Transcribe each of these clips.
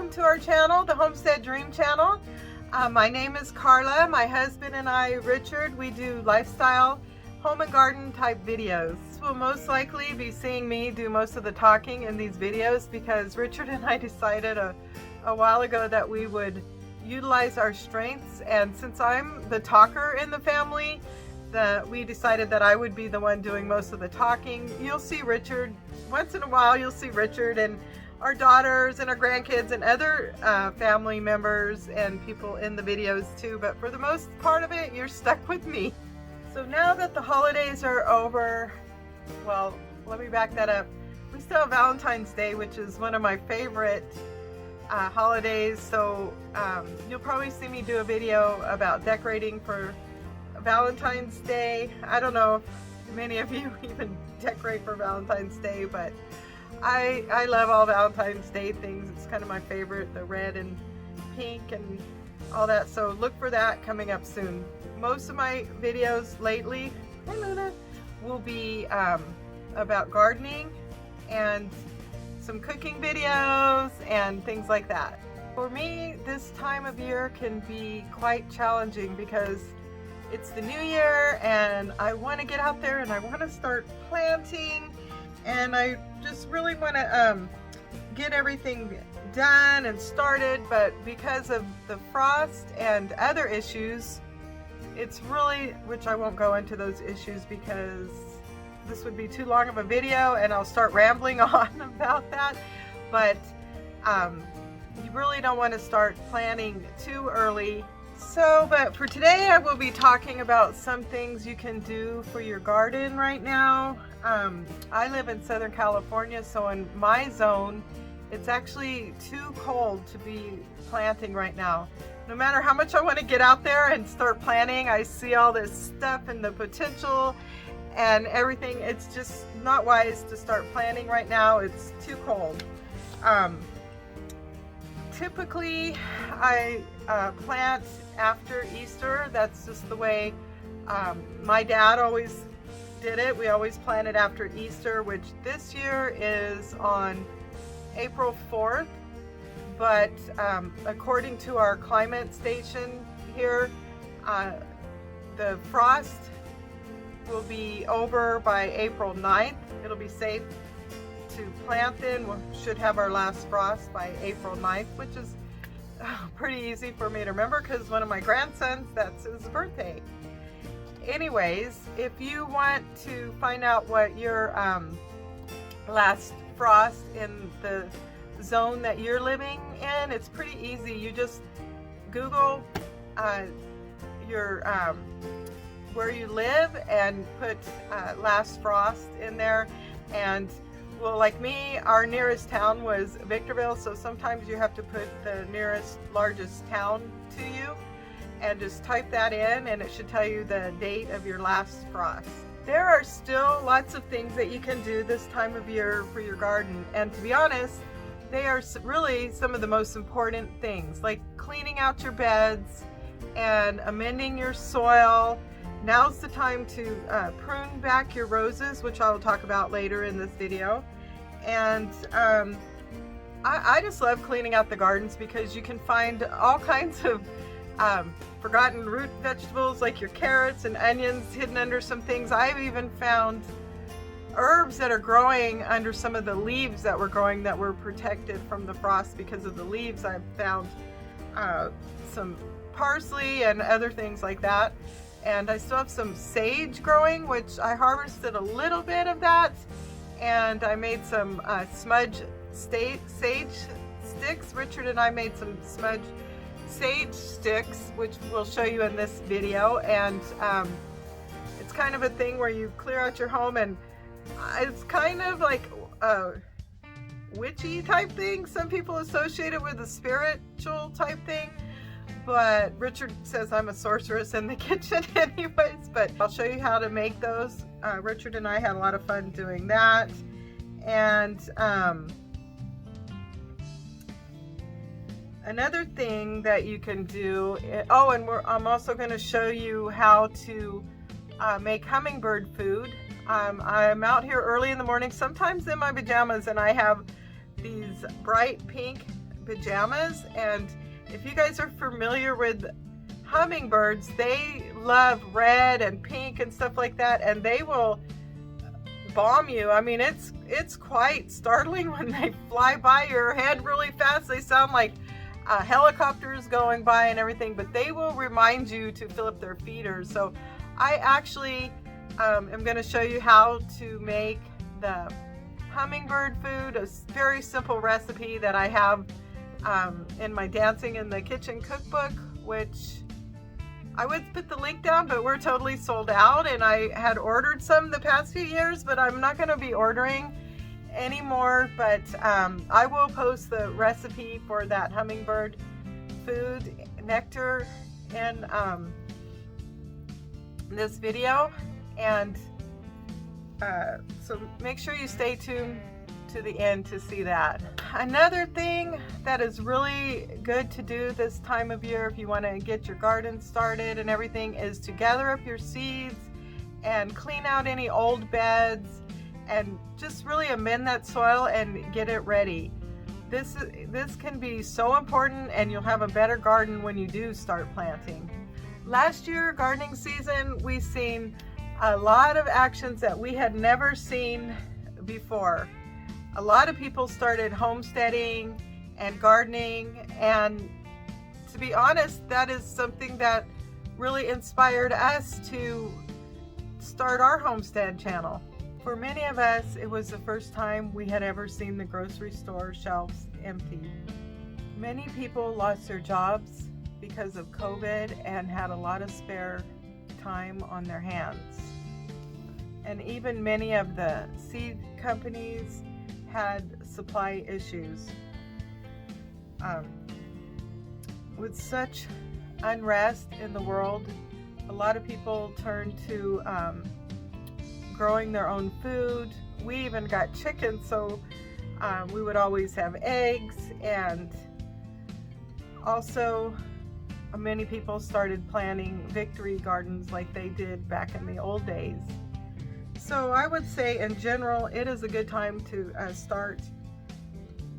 welcome to our channel, the Homestead Dream Channel. My name is Carla. My husband and I, Richard, we do lifestyle, home and garden type videos. We'll most likely be seeing me do most of the talking in these videos because Richard and I decided a while ago that we would utilize our strengths, and since I'm the talker in the family, we decided that I would be the one doing most of the talking. You'll see Richard, once in a while you'll see Richard and our daughters and our grandkids and other family members and people in the videos too, but for the most part of it, you're stuck with me. So now that the holidays are over, well, let me back that up. We still have Valentine's Day, which is one of my favorite holidays, so you'll probably see me do a video about decorating for Valentine's Day. I don't know if many of you even decorate for Valentine's Day, but I love all Valentine's Day things. It's kind of my favorite, the red and pink and all that, so look for that coming up soon. Most of my videos lately, hi Luna, will be about gardening and some cooking videos and things like that. For me, this time of year can be quite challenging because it's the new year and I want to get out there and I want to start planting, and I just really want to get everything done and started, but because of the frost and other issues, it's really, which I won't go into those issues because this would be too long of a video and I'll start rambling on about that, but you really don't want to start planting too early. So, but for today I will be talking about some things you can do for your garden right now. I live in Southern California, so in my zone it's actually too cold to be planting right now. No matter how much I want to get out there and start planting, I see all this stuff and the potential and everything. It's just not wise to start planting right now. It's too cold. Typically I plant after Easter. That's just the way my dad always did it. We always planted after Easter, which this year is on April 4th, but according to our climate station here, the frost will be over by April 9th. It'll be safe to plant then. We should have our last frost by April 9th, which is pretty easy for me to remember because one of my grandsons, that's his birthday. Anyways, if you want to find out what your last frost in the zone that you're living in, it's pretty easy. You just Google your where you live and put last frost in there, and well, like me, our nearest town was Victorville, so sometimes you have to put the nearest largest town to you and just type that in and it should tell you the date of your last frost. There are still lots of things that you can do this time of year for your garden, and to be honest, they are really some of the most important things, like cleaning out your beds and amending your soil. Now's the time to prune back your roses, which I will talk about later in this video. And I just love cleaning out the gardens because you can find all kinds of forgotten root vegetables like your carrots and onions hidden under some things. I've even found herbs that are growing under some of the leaves that were growing that were protected from the frost because of the leaves. I've found some parsley and other things like that. And I still have some sage growing, which I harvested a little bit of that, and I made some smudge sage sticks. Richard and I made some smudge sage sticks, which we'll show you in this video, and it's kind of a thing where you clear out your home, and it's kind of like a witchy type thing. Some people associate it with a spiritual type thing, but Richard says I'm a sorceress in the kitchen anyways, but I'll show you how to make those. Richard and I had a lot of fun doing that. And another thing that you can do, oh, and I'm also going to show you how to make hummingbird food. I'm out here early in the morning, sometimes in my pajamas, and I have these bright pink pajamas. And if you guys are familiar with hummingbirds, they love red and pink and stuff like that, and they will bomb you. I mean, it's quite startling when they fly by your head really fast. They sound like helicopters going by and everything, but they will remind you to fill up their feeders. So I actually am going to show you how to make the hummingbird food, a very simple recipe that I have in my Dancing in the Kitchen cookbook, which I would put the link down, but we're totally sold out, and I had ordered some the past few years, but I'm not going to be ordering anymore. But I will post the recipe for that hummingbird food nectar in this video, and so make sure you stay tuned to the end to see that. Another thing that is really good to do this time of year if you want to get your garden started and everything is to gather up your seeds and clean out any old beds and just really amend that soil and get it ready. This can be so important, and you'll have a better garden when you do start planting. Last year, gardening season, we've seen a lot of actions that we had never seen before. A lot of people started homesteading and gardening, and to be honest, that is something that really inspired us to start our homestead channel. For many of us, it was the first time we had ever seen the grocery store shelves empty. Many people lost their jobs because of COVID and had a lot of spare time on their hands. And even many of the seed companies had supply issues. With such unrest in the world, a lot of people turned to growing their own food. We even got chickens, so we would always have eggs, and also many people started planting victory gardens like they did back in the old days. So I would say in general, it is a good time to start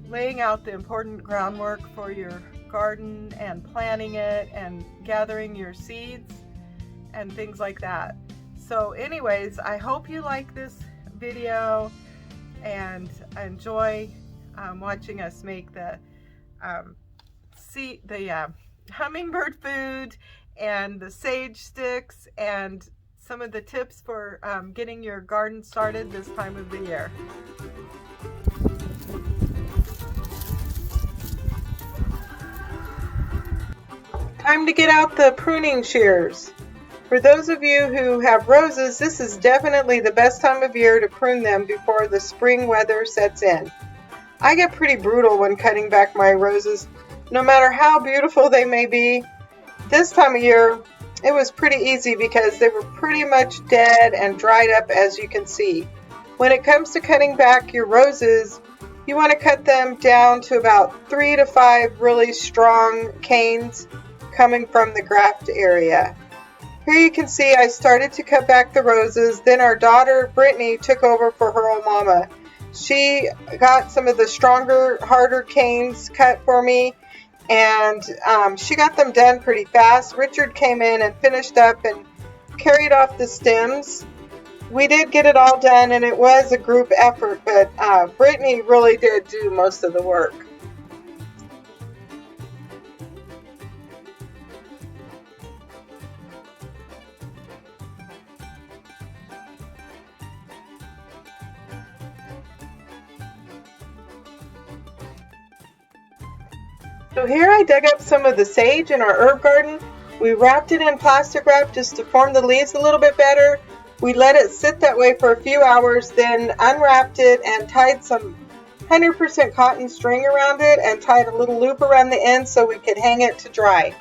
laying out the important groundwork for your garden and planting it and gathering your seeds and things like that. So anyways, I hope you like this video and enjoy watching us make the hummingbird food and the sage sticks and some of the tips for getting your garden started this time of the year. Time to get out the pruning shears. For those of you who have roses, this is definitely the best time of year to prune them before the spring weather sets in. I get pretty brutal when cutting back my roses. No matter how beautiful they may be, this time of year it was pretty easy because they were pretty much dead and dried up, as you can see. When it comes to cutting back your roses, you want to cut them down to about 3 to 5 really strong canes coming from the graft area. Here you can see I started to cut back the roses, then our daughter Brittany took over for her old mama. She got some of the stronger, harder canes cut for me, and she got them done pretty fast. Richard came in and finished up and carried off the stems. We did get it all done, and it was a group effort, but Brittany really did do most of the work. So here I dug up some of the sage in our herb garden. We wrapped it in plastic wrap just to form the leaves a little bit better. We let it sit that way for a few hours, then unwrapped it and tied some 100% cotton string around it and tied a little loop around the end so we could hang it to dry.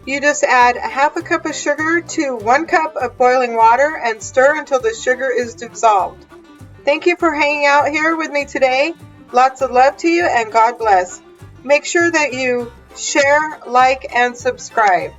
You just add a half a cup of sugar to 1 cup of boiling water and stir until the sugar is dissolved. Thank you for hanging out here with me today. Lots of love to you and God bless. Make sure that you share, like, and subscribe.